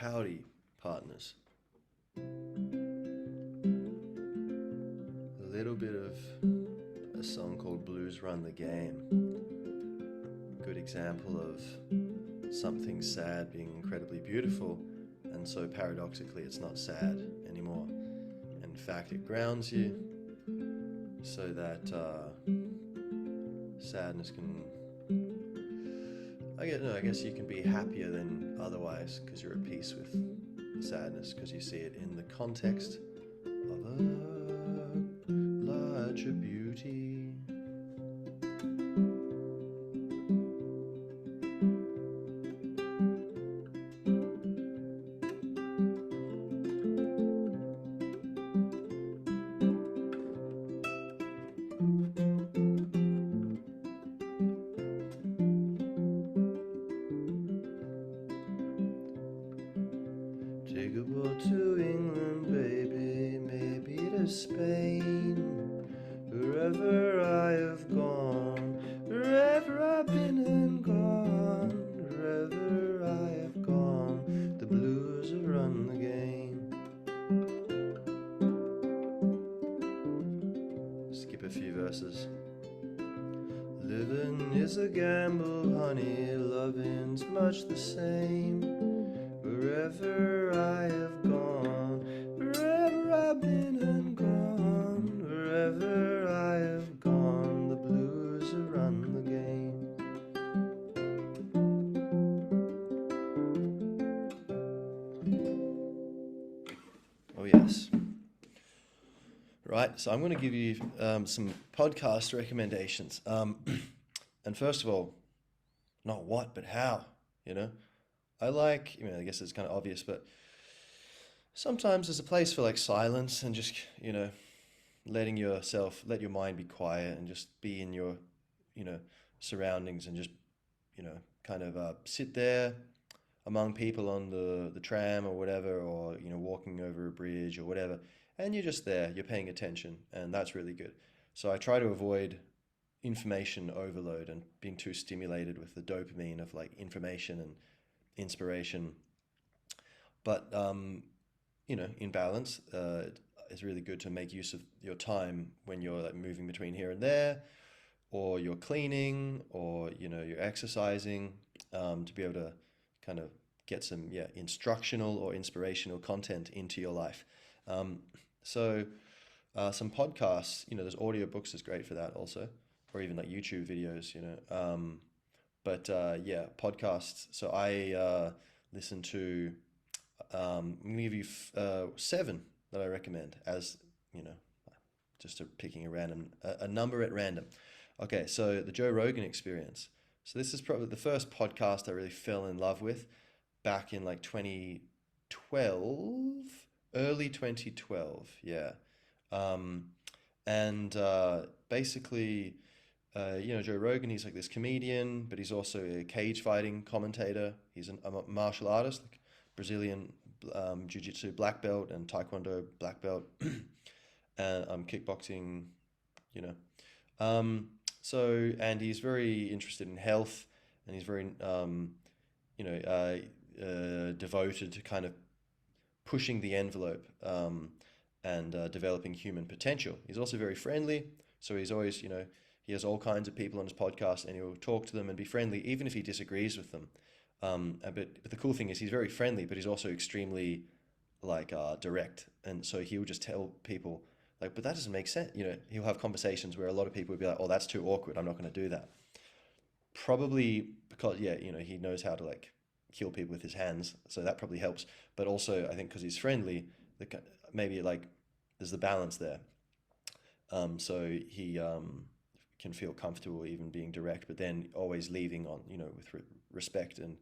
Howdy, partners. A little bit of a song called Blues Run the Game. Good example of something sad being incredibly beautiful, and so paradoxically it's not sad anymore. In fact, it grounds you so that sadness can... I guess you can be happier than otherwise because you're at peace with sadness, because you see it in the context of a larger beauty. Take a boat to England, baby, maybe to Spain. Wherever I have gone, wherever I've been and gone, wherever I have gone, the blues have run the game. Skip a few verses. Living is a gamble, honey, loving's much the same. Wherever I have gone, wherever I've been and gone, wherever I have gone, the blues have run the game. Oh yes. Right, so I'm going to give you some podcast recommendations. And first of all, not what, but how, I guess it's kind of obvious, but sometimes there's a place for like silence and just, let your mind be quiet and just be in your, surroundings and just, kind of sit there among people on the tram or whatever, or, walking over a bridge or whatever. And you're just there, you're paying attention, and that's really good. So I try to avoid information overload and being too stimulated with the dopamine of like information and inspiration. But, in balance, it's really good to make use of your time when you're like moving between here and there, or you're cleaning, or, you're exercising, to be able to kind of get some, instructional or inspirational content into your life. So some podcasts, there's audiobooks is great for that also, or even like YouTube videos, But podcasts. So I listen to, I'm going to give you 7 that I recommend as, just picking a number at random. Okay, so the Joe Rogan Experience. So this is probably the first podcast I really fell in love with back in like 2012, early 2012, yeah. Basically... Joe Rogan, he's like this comedian, but he's also a cage fighting commentator. He's a martial artist, like Brazilian jiu-jitsu black belt and taekwondo black belt, and kickboxing, and he's very interested in health, and he's very, devoted to kind of pushing the envelope and developing human potential. He's also very friendly, so he's always, he has all kinds of people on his podcast, and he'll talk to them and be friendly, even if he disagrees with them. But the cool thing is he's very friendly, but he's also extremely direct. And so he'll just tell people like, but that doesn't make sense. He'll have conversations where a lot of people would be like, oh, that's too awkward, I'm not going to do that. Probably because, he knows how to like kill people with his hands. So that probably helps. But also I think because he's friendly, maybe like there's the balance there. So he... can feel comfortable even being direct, but then always leaving on, with respect and,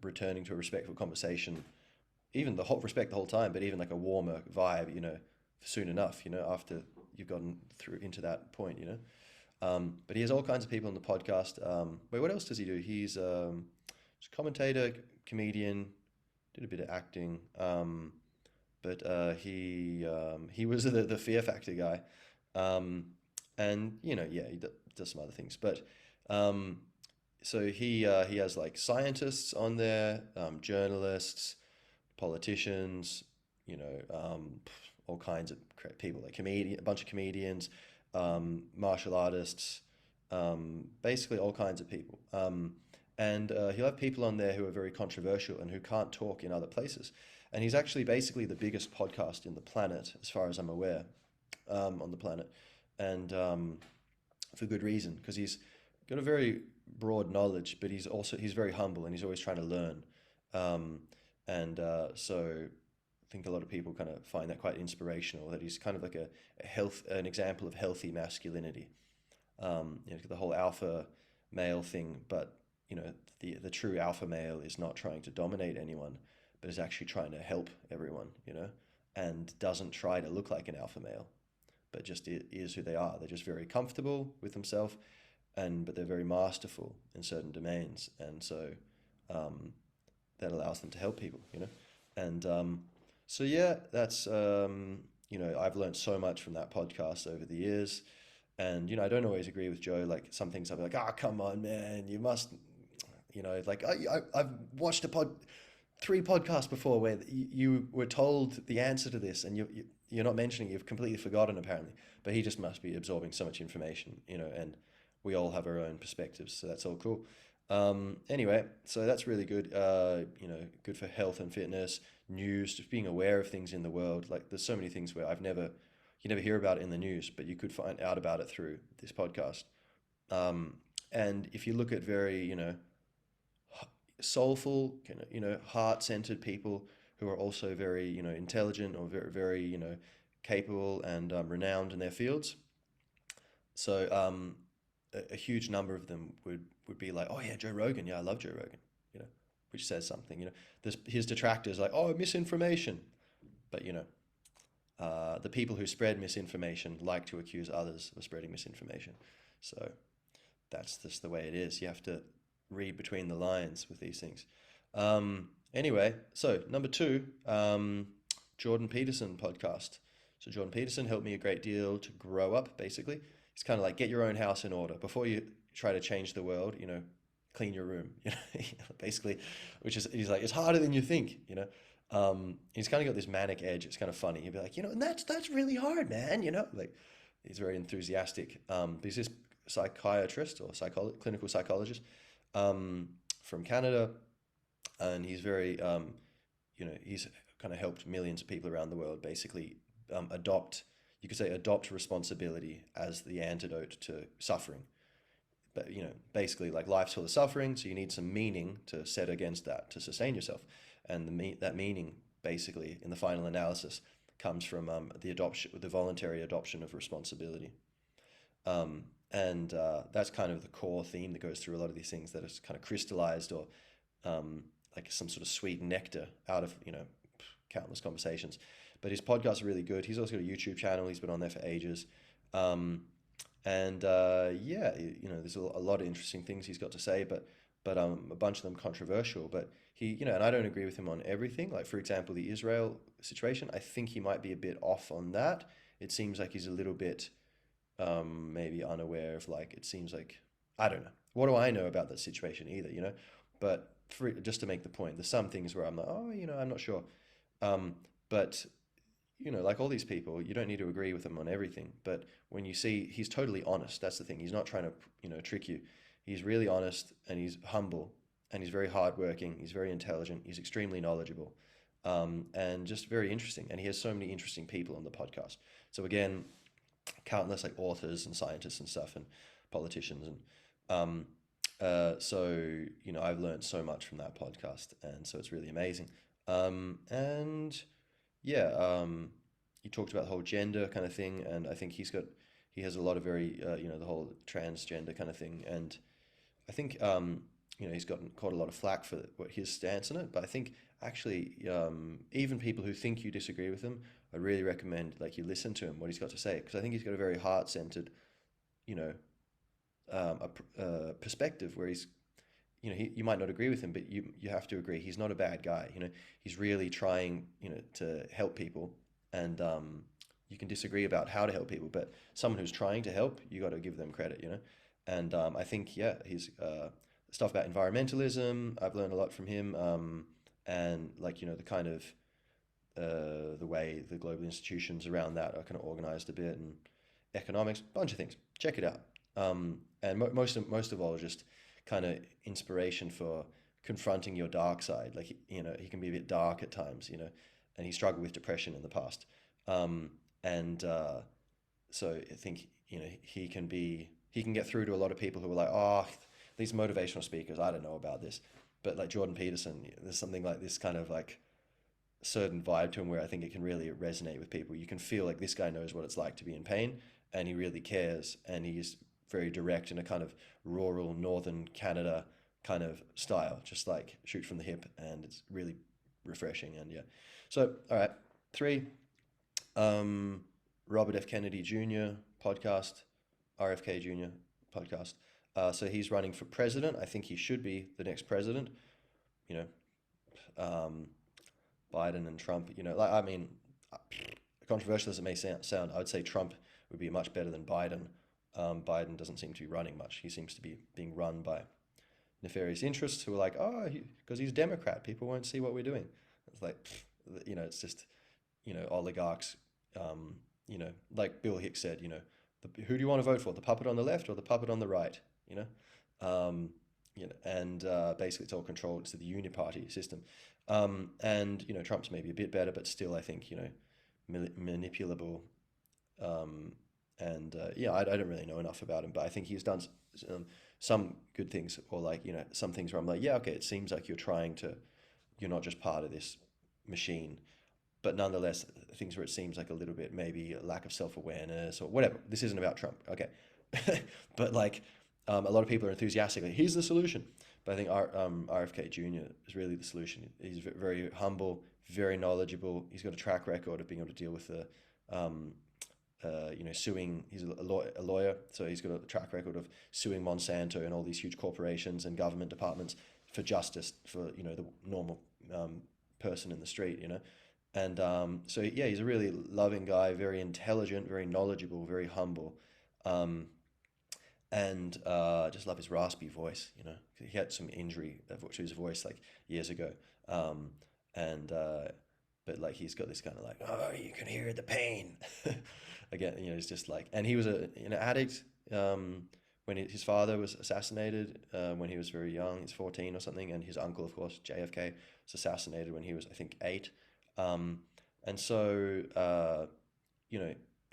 returning to a respectful conversation, even respect the whole time, but even like a warmer vibe, soon enough, after you've gotten through into that point, But he has all kinds of people on the podcast. What else does he do? He's a commentator, comedian, did a bit of acting, but he was the Fear Factor guy. And he does some other things, but so he has like scientists on there, journalists, politicians, all kinds of people, like a bunch of comedians, martial artists, basically all kinds of people. And he'll have people on there who are very controversial and who can't talk in other places. And he's actually basically the biggest podcast in the planet, as far as I'm aware, on the planet. And for good reason, because he's got a very broad knowledge, but he's very humble and he's always trying to learn. So I think a lot of people kind of find that quite inspirational, that he's kind of like an example of healthy masculinity. The whole alpha male thing, but the true alpha male is not trying to dominate anyone, but is actually trying to help everyone, and doesn't try to look like an alpha male, but just is who they are. They're just very comfortable with themselves, but they're very masterful in certain domains, and so that allows them to help people, And so yeah, that's I've learned so much from that podcast over the years, and I don't always agree with Joe. Like some things I'll be like, "Oh, come on, man, you must," like I've watched 3 podcasts before where you were told the answer to this, and you're not mentioning, you've completely forgotten apparently. But he just must be absorbing so much information, and we all have our own perspectives, so that's all cool. Anyway, so that's really good. Good for health and fitness, news, just being aware of things in the world. Like there's so many things where you never hear about it in the news, but you could find out about it through this podcast. And if you look at very, soulful, heart-centered people who are also very, intelligent or very, very, capable and renowned in their fields. So a huge number of them would be like, oh yeah, Joe Rogan. Yeah, I love Joe Rogan, which says something, his detractors like, oh, misinformation. But, the people who spread misinformation like to accuse others of spreading misinformation. So that's just the way it is. You have to read between the lines with these things. Anyway, so number 2, Jordan Peterson podcast. So Jordan Peterson helped me a great deal to grow up, basically. It's kind of like get your own house in order. Before you try to change the world, clean your room, basically, which is, he's like, it's harder than you think, he's kind of got this manic edge. It's kind of funny. He'll be like, and that's really hard, man, like he's very enthusiastic. He's this psychiatrist or clinical psychologist from Canada, and he's very, he's kind of helped millions of people around the world basically adopt responsibility as the antidote to suffering. But, basically like life's full of suffering, so you need some meaning to set against that to sustain yourself. And that meaning, basically, in the final analysis, comes from the voluntary adoption of responsibility. That's kind of the core theme that goes through a lot of these things that is kind of crystallized or like some sort of sweet nectar out of, countless conversations. But his podcasts are really good. He's also got a YouTube channel. He's been on there for ages. There's a lot of interesting things he's got to say, but a bunch of them controversial. But he, and I don't agree with him on everything. Like, for example, the Israel situation, I think he might be a bit off on that. It seems like he's a little bit maybe unaware of, like, it seems like, I don't know. What do I know about that situation either, But just to make the point, there's some things where I'm like, oh, I'm not sure. But like all these people, you don't need to agree with them on everything. But when you see, he's totally honest. That's the thing. He's not trying to, trick you. He's really honest, and he's humble, and he's very hardworking. He's very intelligent. He's extremely knowledgeable, and just very interesting. And he has so many interesting people on the podcast. So again, countless like authors and scientists and stuff and politicians. And I've learned so much from that podcast. And so it's really amazing. You talked about the whole gender kind of thing, and I think he has a lot of very, the whole transgender kind of thing, and I think, he's gotten caught a lot of flack for his stance on it, but I think actually, even people who think you disagree with him, I really recommend like you listen to him, what he's got to say, because I think he's got a very heart-centered, perspective where he's, you might not agree with him, but you have to agree he's not a bad guy. He's really trying, to help people, and you can disagree about how to help people, but someone who's trying to help, you got to give them credit, And I think, his stuff about environmentalism, I've learned a lot from him. and like, the kind of the way the global institutions around that are kind of organized a bit, and economics, bunch of things. Check it out. And most of all, just kind of inspiration for confronting your dark side. Like, he can be a bit dark at times, and he struggled with depression in the past. And so I think, he can get through to a lot of people who are like, oh, these motivational speakers, I don't know about this. But like Jordan Peterson, there's something like this kind of like certain vibe to him where I think it can really resonate with people. You can feel like this guy knows what it's like to be in pain, and he really cares, and he's very direct in a kind of rural northern Canada kind of style, just like shoot from the hip, and it's really refreshing. And yeah, so all right, 3, Robert F. Kennedy Jr. podcast, RFK Jr. podcast. So he's running for president. I think he should be the next president. You know, Biden and Trump. Controversial as it may sound, I would say Trump would be much better than Biden. Biden doesn't seem to be running much. He seems to be being run by nefarious interests who are like, oh, because he's Democrat, people won't see what we're doing. It's like, it's just, oligarchs. Like Bill Hicks said, who do you want to vote for? The puppet on the left or the puppet on the right? And basically it's all controlled to the uniparty system. And Trump's maybe a bit better, but still, I think manipulable. I don't really know enough about him, but I think he's done some good things, or like some things where I'm like, yeah, okay, it seems like you're not just part of this machine, but nonetheless, things where it seems like a little bit maybe a lack of self-awareness or whatever. This isn't about Trump, okay? But like a lot of people are enthusiastic, like, here's the solution. But I think RFK Jr. is really the solution. He's very humble, very knowledgeable. He's got a track record of being able to deal with the, suing. He's a lawyer, so he's got a track record of suing Monsanto and all these huge corporations and government departments for justice for the normal person in the street, And so yeah, he's a really loving guy, very intelligent, very knowledgeable, very humble. And just love his raspy voice. He had some injury to his voice like years ago, but like he's got this kind of like, oh, you can hear the pain. Again, it's just like, and he was an addict when his father was assassinated when he was very young. He's 14 or something, and his uncle, of course, JFK, was assassinated when he was, I think, 8. And so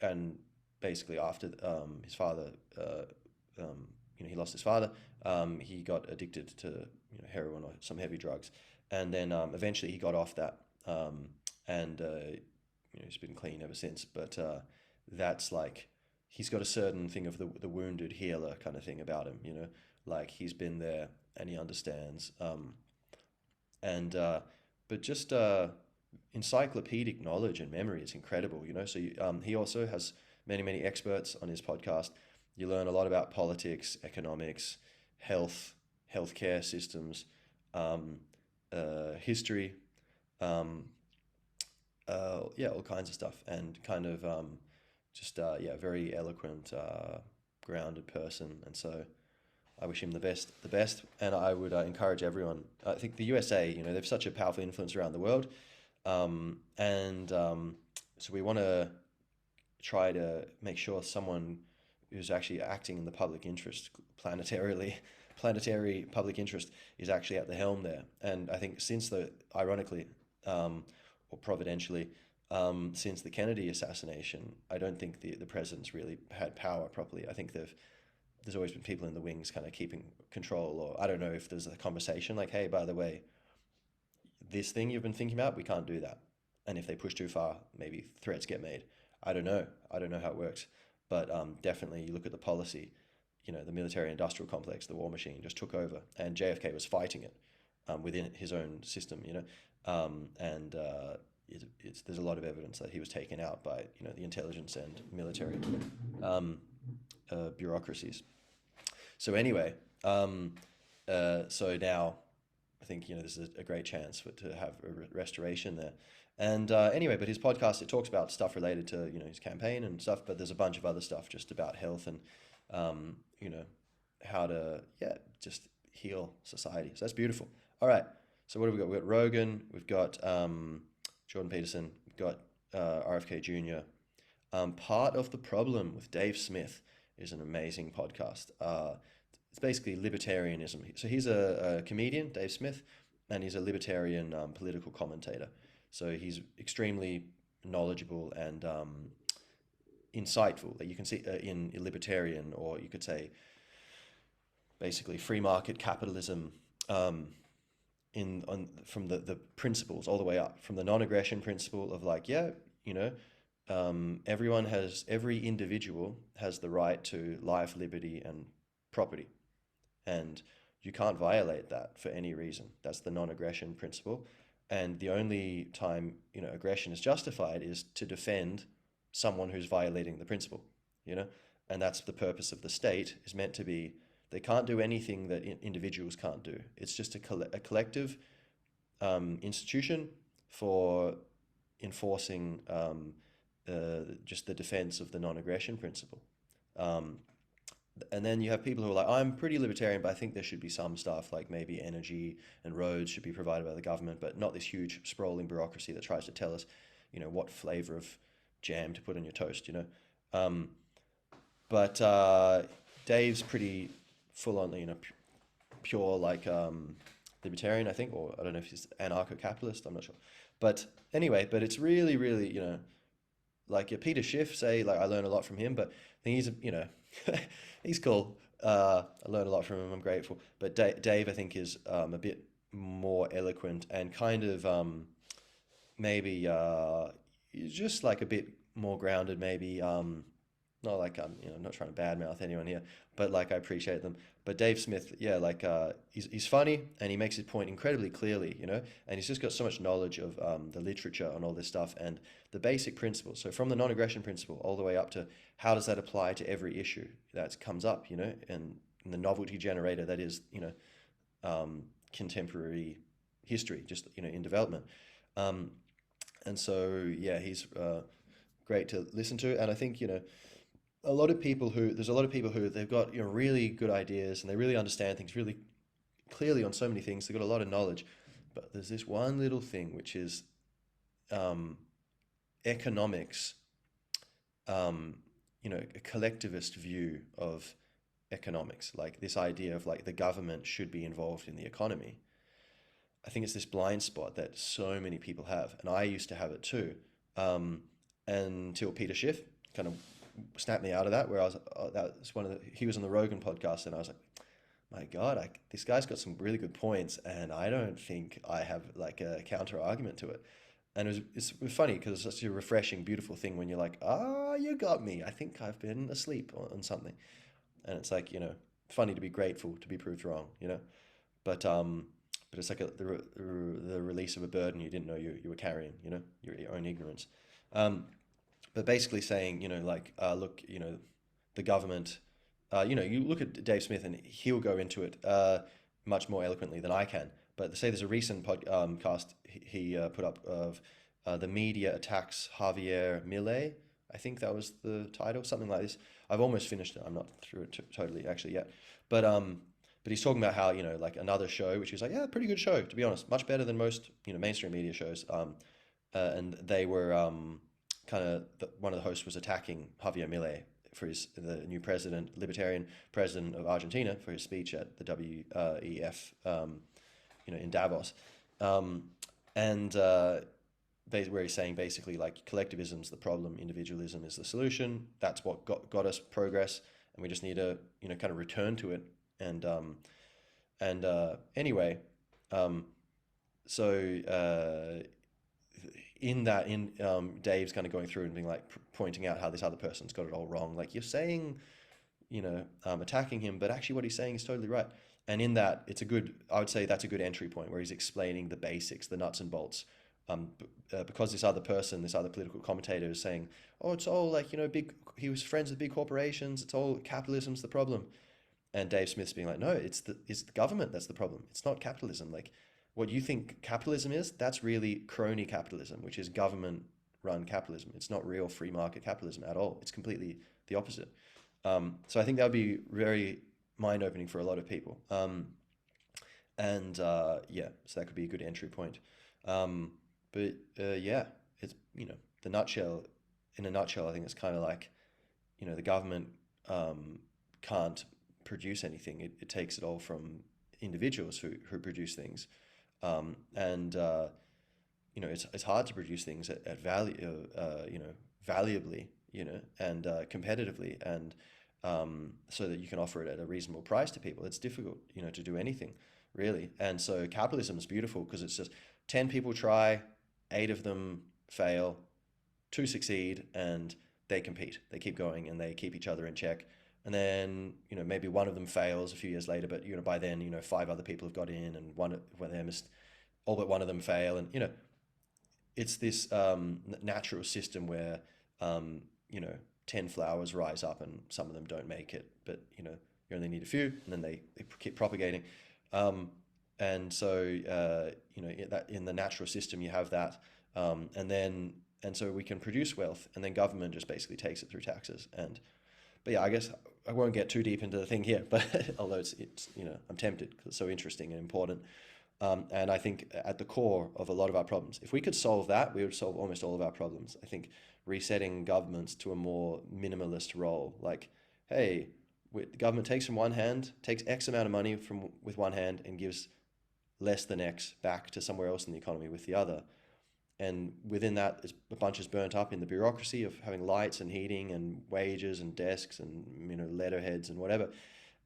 and basically after his father. He lost his father. He got addicted to heroin or some heavy drugs, and then eventually he got off that, and he's been clean ever since. But that's like he's got a certain thing of the wounded healer kind of thing about him. Like he's been there and he understands. But just encyclopedic knowledge and memory is incredible. So he also has many experts on his podcast. You learn a lot about politics, economics, healthcare systems, history, all kinds of stuff, and kind of very eloquent, grounded person. And so I wish him the best, and I would encourage everyone. I think the USA, they have such a powerful influence around the world, so we want to try to make sure someone who's actually acting in the public interest, planetary public interest, is actually at the helm there. And I think ironically, or providentially, since the Kennedy assassination, I don't think the president's really had power properly. I think there's always been people in the wings kind of keeping control, or I don't know if there's a conversation like, hey, by the way, this thing you've been thinking about, we can't do that. And if they push too far, maybe threats get made. I don't know how it works. But definitely you look at the policy, the military-industrial complex, the war machine just took over, and JFK was fighting it within his own system, there's a lot of evidence that he was taken out by, the intelligence and military bureaucracies. So anyway, so now I think, this is a great chance to have a restoration there. And anyway, but his podcast, it talks about stuff related to, his campaign and stuff, but there's a bunch of other stuff just about health and, how to, just heal society. So that's beautiful. All right. So what have we got? We've got Rogan, we've got Jordan Peterson, we've got RFK Jr. Part of the problem with Dave Smith is an amazing podcast. It's basically libertarianism. So he's a comedian, Dave Smith, and he's a libertarian political commentator. So he's extremely knowledgeable and insightful. That you can see in libertarian, or you could say basically free market capitalism, from the principles all the way up, from the non-aggression principle of like, yeah, you know, every individual has the right to life, liberty, and property, and you can't violate that for any reason. That's the non-aggression principle, and the only time, you know, aggression is justified is to defend someone who's violating the principle, you know, and that's the purpose of the state, is meant to be. They can't do anything that individuals can't do. It's just a collective institution for enforcing just the defense of the non-aggression principle. And then you have people who are like, I'm pretty libertarian, but I think there should be some stuff like maybe energy and roads should be provided by the government, but not this huge sprawling bureaucracy that tries to tell us, you know, what flavor of jam to put on your toast, you know. But Dave's pretty full on, you know, pure like libertarian, I think, or I don't know if he's anarcho-capitalist, I'm not sure. But anyway, but it's really, really, you know, like Peter Schiff, say, like I learn a lot from him, but I think he's, you know, he's cool. I learn a lot from him, I'm grateful. But Dave, I think, is a bit more eloquent and kind of maybe just like a bit more grounded, maybe. Not like you know, I'm not trying to badmouth anyone here, but like I appreciate them. But Dave Smith, yeah, like he's funny and he makes his point incredibly clearly, you know, and he's just got so much knowledge of the literature and all this stuff and the basic principles. So from the non-aggression principle all the way up to how does that apply to every issue that comes up, you know, and the novelty generator that is, you know, contemporary history, just, you know, in development. And so yeah, he's great to listen to, and I think, you know, there's a lot of people who they've got, you know, really good ideas and they really understand things really clearly on so many things. They've got a lot of knowledge, but there's this one little thing, which is economics, you know, a collectivist view of economics, like this idea of like the government should be involved in the economy. I think it's this blind spot that so many people have, and I used to have it too, until Peter Schiff kind of snapped me out of that, where I was, he was on the Rogan podcast, and I was like, my God, this guy's got some really good points, and I don't think I have like a counter argument to it. And it's funny because it's such a refreshing, beautiful thing when you're like, you got me. I think I've been asleep on something. And it's like, you know, funny to be grateful to be proved wrong, you know. But it's like the release of a burden you didn't know you were carrying, you know, your own ignorance. But basically saying, you know, like, look, you know, the government, you know, you look at Dave Smith and he'll go into it much more eloquently than I can. But say there's a recent podcast he put up of the media attacks Javier Milei. I think that was the title, something like this. I've almost finished it. I'm not through it totally actually yet. But he's talking about how, you know, like another show, which is like, yeah, pretty good show, to be honest, much better than most, you know, mainstream media shows. And they were one of the hosts was attacking Javier Milei for the new libertarian president of Argentina, for his speech at the WEF, you know, in Davos, where he's saying basically like collectivism's the problem, individualism is the solution. That's what got us progress, and we just need to, you know, kind of return to it. Anyway, so. Dave's kind of going through and being like pointing out how this other person's got it all wrong. Like, you're saying, you know, attacking him, but actually what he's saying is totally right. And in that, I would say that's a good entry point where he's explaining the basics, the nuts and bolts. Because this other political commentator is saying, oh, it's all like, you know, he was friends with big corporations. It's all capitalism's the problem. And Dave Smith's being like, no, it's the government that's the problem. It's not capitalism. Like, what you think capitalism is, that's really crony capitalism, which is government-run capitalism. It's not real free market capitalism at all. It's completely the opposite. So I think that would be very mind-opening for a lot of people. And yeah, so that could be a good entry point. Um, but yeah, it's, the nutshell, in a nutshell, I think it's kind of like, the government um, can't produce anything. It takes it all from individuals who produce things. And it's hard to produce things at value, valuably, and competitively, and so that you can offer it at a reasonable price to people. It's difficult, to do anything really. And so capitalism is beautiful because it's just 10 people try, eight of them fail, two succeed, and they compete. They keep going and they keep each other in check. And then, maybe one of them fails a few years later, but, by then, five other people have got in, and one of them is all but one of them fail. And, it's this natural system where, um, 10 flowers rise up and some of them don't make it, but, you only need a few, and then they keep propagating. Um, and so, that in the natural system, you have that. And so we can produce wealth, and then government just basically takes it through taxes. But yeah, I guess I won't get too deep into the thing here, but although it's I'm tempted because it's so interesting and important. And I think at the core of a lot of our problems, if we could solve that, we would solve almost all of our problems. I think resetting governments to a more minimalist role, like, hey, the government takes from one hand, takes X amount of money from with one hand, and gives less than X back to somewhere else in the economy with the other. And within that, a bunch is burnt up in the bureaucracy of having lights and heating and wages and desks and letterheads and whatever,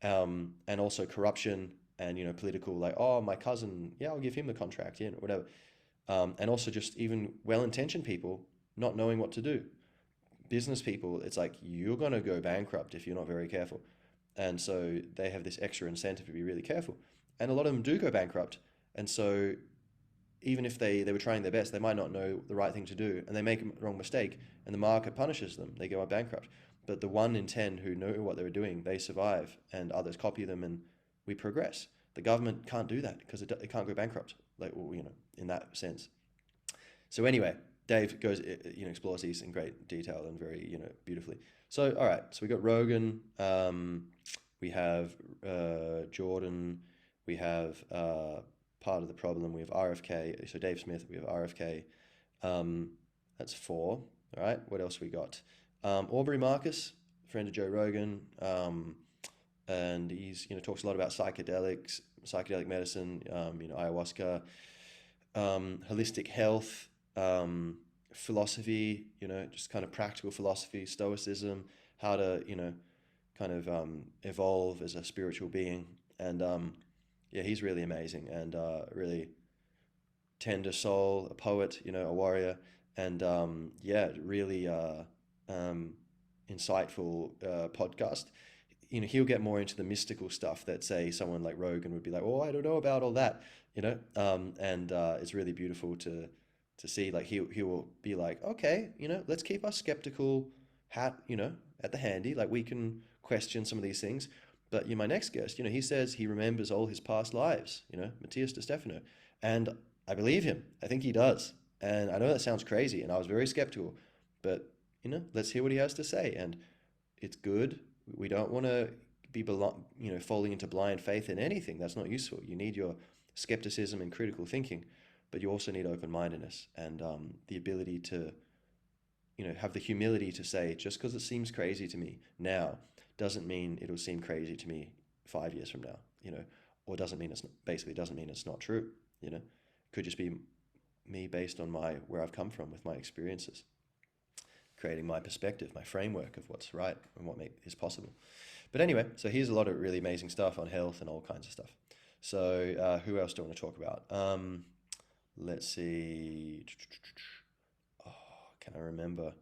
and also corruption and political, like, oh, my cousin, yeah, I'll give him the contract, yeah, whatever, and also just even well-intentioned people not knowing what to do. Business people, it's like, you're gonna go bankrupt if you're not very careful, and so they have this extra incentive to be really careful, and a lot of them do go bankrupt, and so even if they were trying their best, they might not know the right thing to do, and they make a wrong mistake, and the market punishes them. They go bankrupt. But the 1 in 10 who know what they were doing, they survive, and others copy them, and we progress. The government can't do that because it can't go bankrupt, like, in that sense. So anyway, Dave goes, explores these in great detail and very, beautifully. So all right, so we got Rogan, we have Jordan, we have part of the problem. We have RFK. So Dave Smith, we have RFK. That's 4. All right. What else we got? Aubrey Marcus, friend of Joe Rogan, and he's talks a lot about psychedelics, psychedelic medicine, ayahuasca, holistic health, philosophy. Just kind of practical philosophy, stoicism, how to kind of evolve as a spiritual being, and yeah, he's really amazing and really tender soul, a poet, a warrior, and yeah, really insightful podcast. He'll get more into the mystical stuff that, say, someone like Rogan would be like, oh, I don't know about all that, and it's really beautiful to see. Like, he will be like, okay, let's keep our skeptical hat, at the handy. Like, we can question some of these things. But my next guest, he says he remembers all his past lives, Matthias De Stefano. And I believe him. I think he does. And I know that sounds crazy, and I was very skeptical. But, let's hear what he has to say. And it's good. We don't want to be, falling into blind faith in anything. That's not useful. You need your skepticism and critical thinking, but you also need open-mindedness and the ability to, have the humility to say, just because it seems crazy to me now, doesn't mean it'll seem crazy to me 5 years from now, or doesn't mean it's not true, Could just be me based on where I've come from with my experiences, creating my perspective, my framework of what's right and what is possible. But anyway, so here's a lot of really amazing stuff on health and all kinds of stuff. So who else do I want to talk about? Let's see. Oh, can I remember?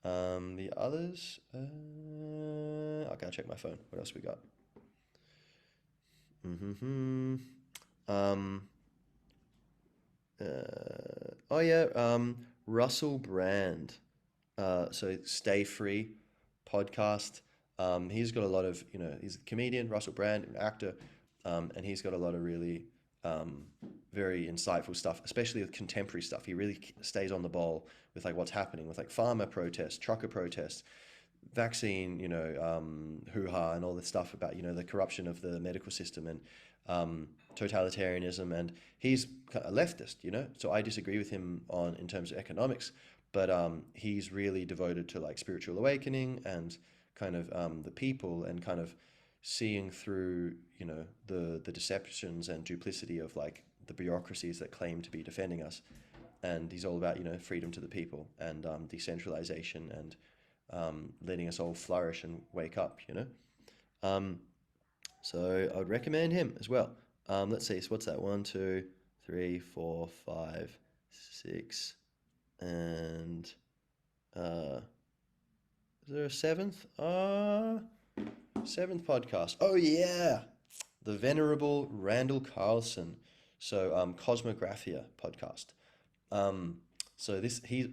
The others, I gotta check my phone. What else we got? Oh yeah, Russel Brand. So Stay Free podcast. He's got a lot of, he's a comedian, Russel Brand, an actor, and he's got a lot of really very insightful stuff, especially with contemporary stuff. He really stays on the ball with like what's happening with like farmer protests, trucker protests, vaccine, hoo-ha, and all this stuff about, the corruption of the medical system. And totalitarianism, and he's a leftist, So I disagree with him on in terms of economics, but he's really devoted to like spiritual awakening and kind of the people, and kind of seeing through the deceptions and duplicity of like the bureaucracies that claim to be defending us. And he's all about freedom to the people, and decentralization, and letting us all flourish and wake up. Um, so I would recommend him as well. Let's see. So what's that? 1, 2, 3, 4, 5, 6, and is there a seventh? Seventh podcast. Oh yeah, the venerable Randall Carlson. So Cosmographia podcast. Um, so he's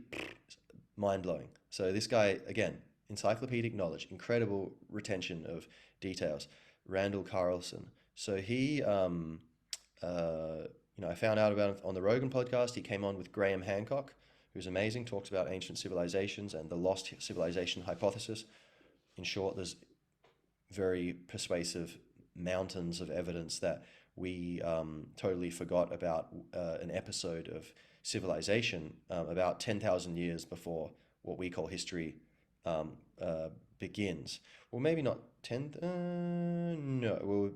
mind blowing. So this guy, again, encyclopedic knowledge, incredible retention of details. Randall Carlson. So I found out about him on the Rogan podcast. He came on with Graham Hancock, who's amazing. Talks about ancient civilizations and the lost civilization hypothesis. In short, there's very persuasive mountains of evidence that we totally forgot about an episode of civilization about 10,000 years before what we call history begins. Well, maybe not 10, no, well,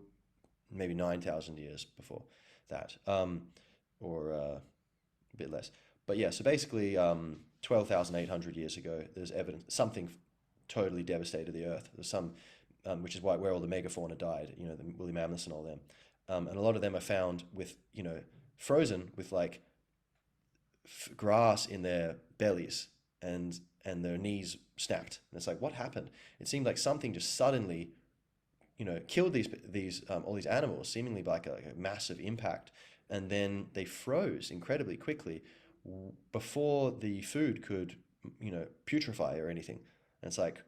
maybe 9,000 years before that, or a bit less. But yeah, so basically 12,800 years ago, there's evidence something totally devastated the earth. There's some, which is where all the megafauna died, the woolly mammoths and all them. And a lot of them are found with, frozen with like grass in their bellies, and their knees snapped. And it's like, what happened? It seemed like something just suddenly, killed these all these animals, seemingly by like a massive impact, and then they froze incredibly quickly before the food could, putrefy or anything. And it's like,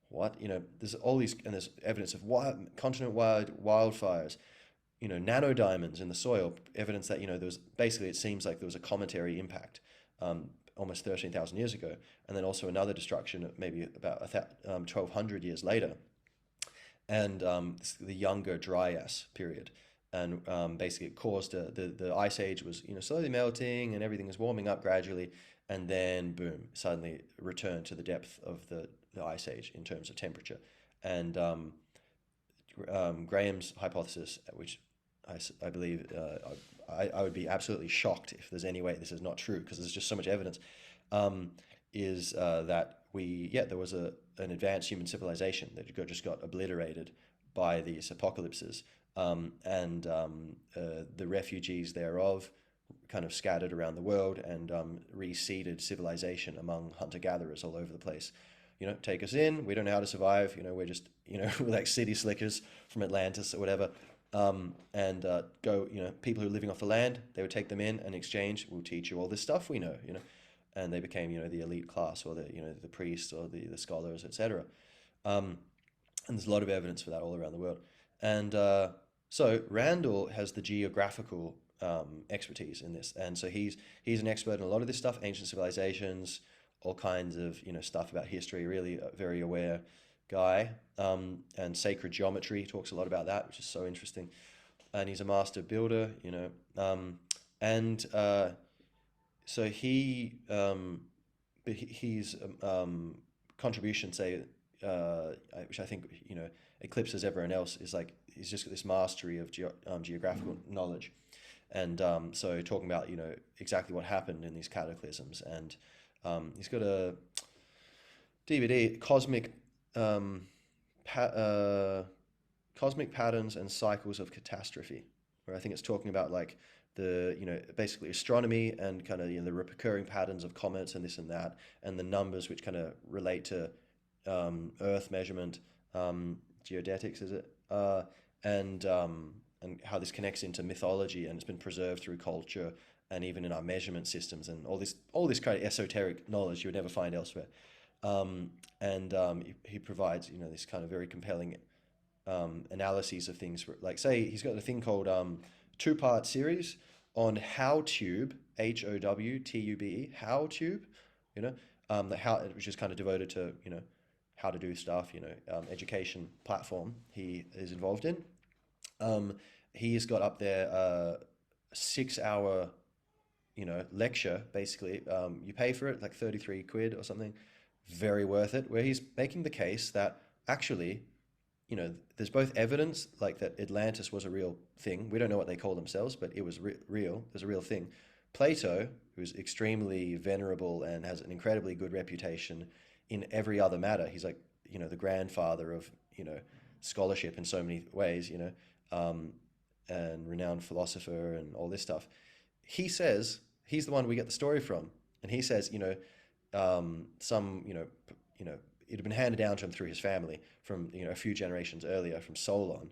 what? There's all these, and there's evidence of continent-wide wildfires, nanodiamonds in the soil, evidence that, there was basically, it seems like there was a cometary impact almost 13,000 years ago, and then also another destruction maybe about 1,200 years later, and the Younger Dryas period. And basically it caused the ice age was slowly melting, and everything was warming up gradually, and then boom, suddenly returned to the depth of the ice age in terms of temperature. And Graham's hypothesis, which I believe, I would be absolutely shocked if there's any way this is not true, because there's just so much evidence, is that there was an advanced human civilization that just got obliterated by these apocalypses, and the refugees thereof kind of scattered around the world, and reseeded civilization among hunter-gatherers all over the place. Take us in, we don't know how to survive, we're just, we're like city slickers from Atlantis or whatever. And go, people who are living off the land, they would take them in exchange, we'll teach you all this stuff we know, and they became, the elite class, or the priests, or the scholars, etc. And there's a lot of evidence for that all around the world. And so Randall has the geographical expertise in this, and so he's an expert in a lot of this stuff, ancient civilizations, all kinds of stuff about history, really a very aware guy, and sacred geometry, talks a lot about that, which is so interesting. And he's a master builder, and so his contribution, say, which I think eclipses everyone else, is like he's just got this mastery of geographical knowledge, and so talking about exactly what happened in these cataclysms, and he's got a DVD, Cosmic Patterns and Cycles of Catastrophe, where I think it's talking about like the basically astronomy, and kind of the recurring patterns of comets and this and that, and the numbers which kind of relate to Earth measurement, geodetics, is it, and how this connects into mythology, and it's been preserved through culture, and even in our measurement systems, and all this kind of esoteric knowledge you would never find elsewhere. He provides this kind of very compelling analyses of things. Like, say, he's got a thing called two-part series on HowTube, HOWTUBE, HowTube, which is kind of devoted to how to do stuff, education platform he is involved in. he's got up there a 6 hour, lecture, basically. You pay for it, like 33 quid or something. Very worth it, where he's making the case that actually, there's both evidence like that Atlantis was a real thing. We don't know what they call themselves, but it was real. There's a real thing. Plato, who's extremely venerable and has an incredibly good reputation in every other matter. He's like, the grandfather of, scholarship in so many ways, and renowned philosopher and all this stuff. He says, he's the one we get the story from. And he says, some, it had been handed down to him through his family from, a few generations earlier from Solon,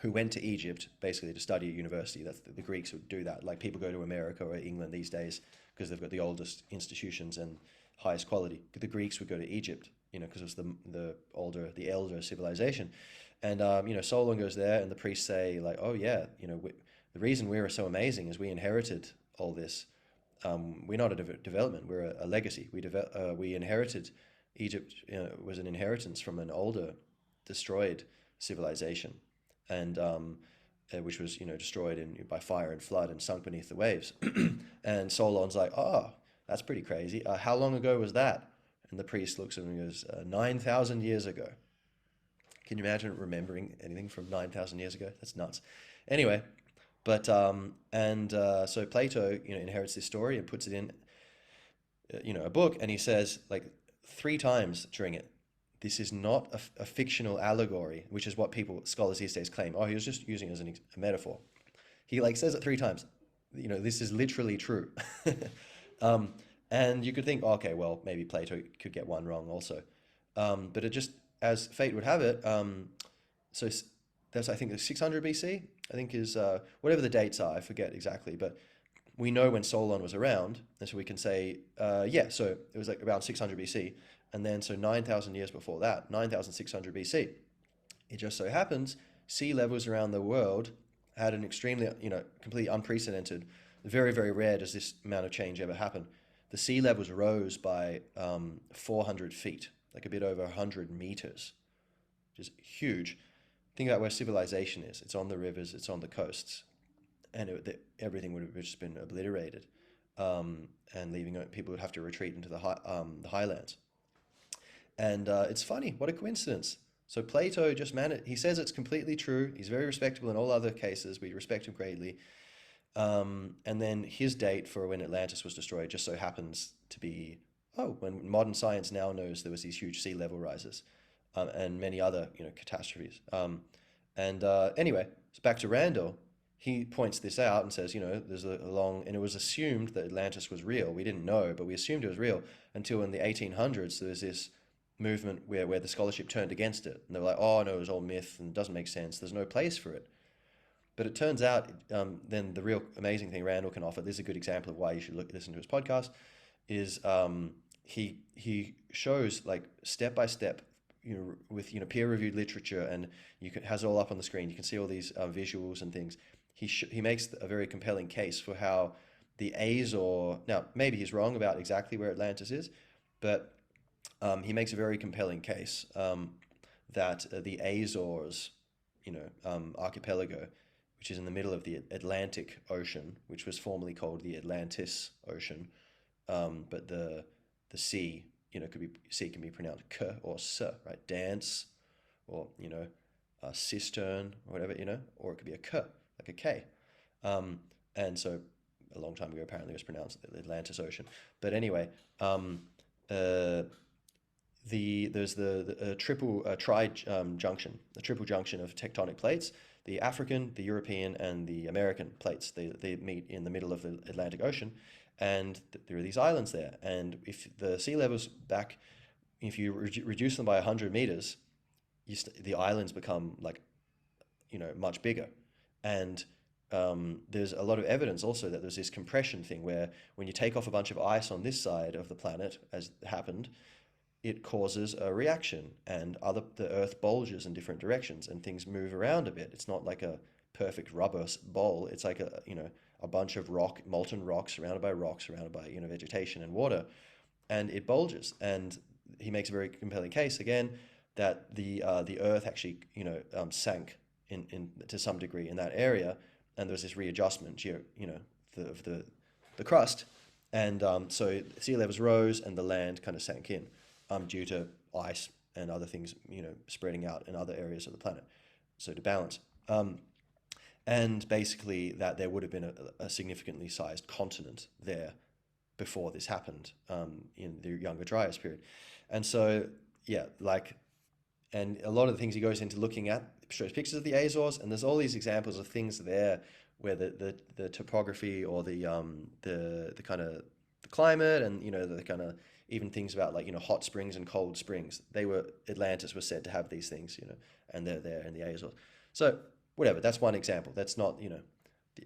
who went to Egypt basically to study at university. That's the Greeks would do that. Like people go to America or England these days because they've got the oldest institutions and highest quality. The Greeks would go to Egypt, because it was the elder civilization. And, Solon goes there and the priests say like, oh yeah, the reason we are so amazing is we inherited all this. We're not a development, we're a legacy. We inherited Egypt, was an inheritance from an older destroyed civilization, and which was destroyed by fire and flood and sunk beneath the waves. And Solon's like, oh, that's pretty crazy. How long ago was that? And the priest looks at him and goes, 9,000 years ago. Can you imagine remembering anything from 9,000 years ago? That's nuts. Anyway, but so Plato, inherits this story and puts it in, a book, and he says like 3 times during it, this is not a fictional allegory, which is what scholars these days claim. Oh, he was just using it as a metaphor. He like says it 3 times. This is literally true. And you could think, okay, well, maybe Plato could get one wrong also. But it just, as fate would have it, so that's, I think, 600 BC, I think is, whatever the dates are, I forget exactly, but we know when Solon was around, and so we can say, so it was like around 600 BC, and then so 9,000 years before that, 9,600 BC. It just so happens sea levels around the world had an extremely, completely unprecedented, very, very rare does this amount of change ever happen. The sea levels rose by 400 feet, like a bit over 100 meters, which is huge. Think about where civilization is. It's on the rivers, it's on the coasts, and everything would have just been obliterated, and people would have to retreat into the highlands. And it's funny, what a coincidence. So Plato just he says it's completely true. He's very respectable in all other cases. We respect him greatly. And then his date for when Atlantis was destroyed just so happens to be, when modern science now knows there was these huge sea level rises, and many other, catastrophes. Anyway, so back to Randall. He points this out and says, there's and it was assumed that Atlantis was real. We didn't know, but we assumed it was real until in the 1800s, there was this movement where the scholarship turned against it. And they were like, oh no, it was all myth and it doesn't make sense. There's no place for it. But it turns out, then the real amazing thing Randall can offer, this is a good example of why you should listen to his podcast, is he shows like step by step, with peer-reviewed literature, and has it all up on the screen. You can see all these visuals and things. He makes a very compelling case for how the Azore. Now maybe he's wrong about exactly where Atlantis is, but he makes a very compelling case that the Azores, archipelago, which is in the middle of the Atlantic Ocean, which was formerly called the Atlantis Ocean, but the sea, sea can be pronounced k or s, right? Dance, or cistern, or whatever, or it could be a k, like a k. And so a long time ago, apparently, it was pronounced the Atlantis Ocean. But anyway, there's the triple junction, the triple junction of tectonic plates. The African, the European, and the American plates, they meet in the middle of the Atlantic Ocean, and there are these islands there. And if the sea levels if you reduce them by 100 meters, the islands become like, much bigger. And there's a lot of evidence also that there's this compression thing where when you take off a bunch of ice on this side of the planet, as happened, it causes a reaction, and the Earth bulges in different directions, and things move around a bit. It's not like a perfect rubber bowl. It's like a bunch of molten rocks surrounded by vegetation and water, and it bulges. And he makes a very compelling case again that the Earth actually sank in to some degree in that area, and there was this readjustment, of the crust, and so sea levels rose and the land kind of sank in, due to ice and other things, spreading out in other areas of the planet, so to balance. And basically that there would have been a significantly sized continent there before this happened, in the Younger Dryas period. And so, yeah, and a lot of the things he goes into looking at, shows pictures of the Azores, and there's all these examples of things there where the topography or the kind of the climate, and the kind of even things about hot springs and cold springs. Atlantis was said to have these things, and they're there in the Azores. So whatever, that's one example. That's not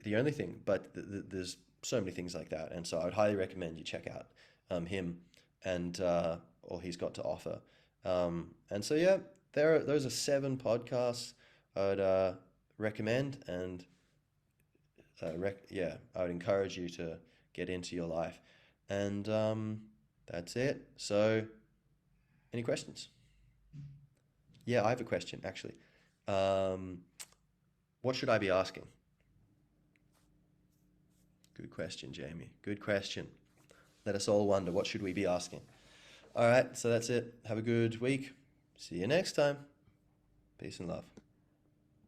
the only thing, but there's so many things like that. And so I would highly recommend you check out him and all he's got to offer. And so yeah, those are 7 podcasts I would recommend, and I would encourage you to get into your life. And that's it. So, any questions? Yeah, I have a question actually. What should I be asking? Good question, Jamie. Good question. Let us all wonder, what should we be asking? All right, so that's it. Have a good week. See you next time. Peace and love.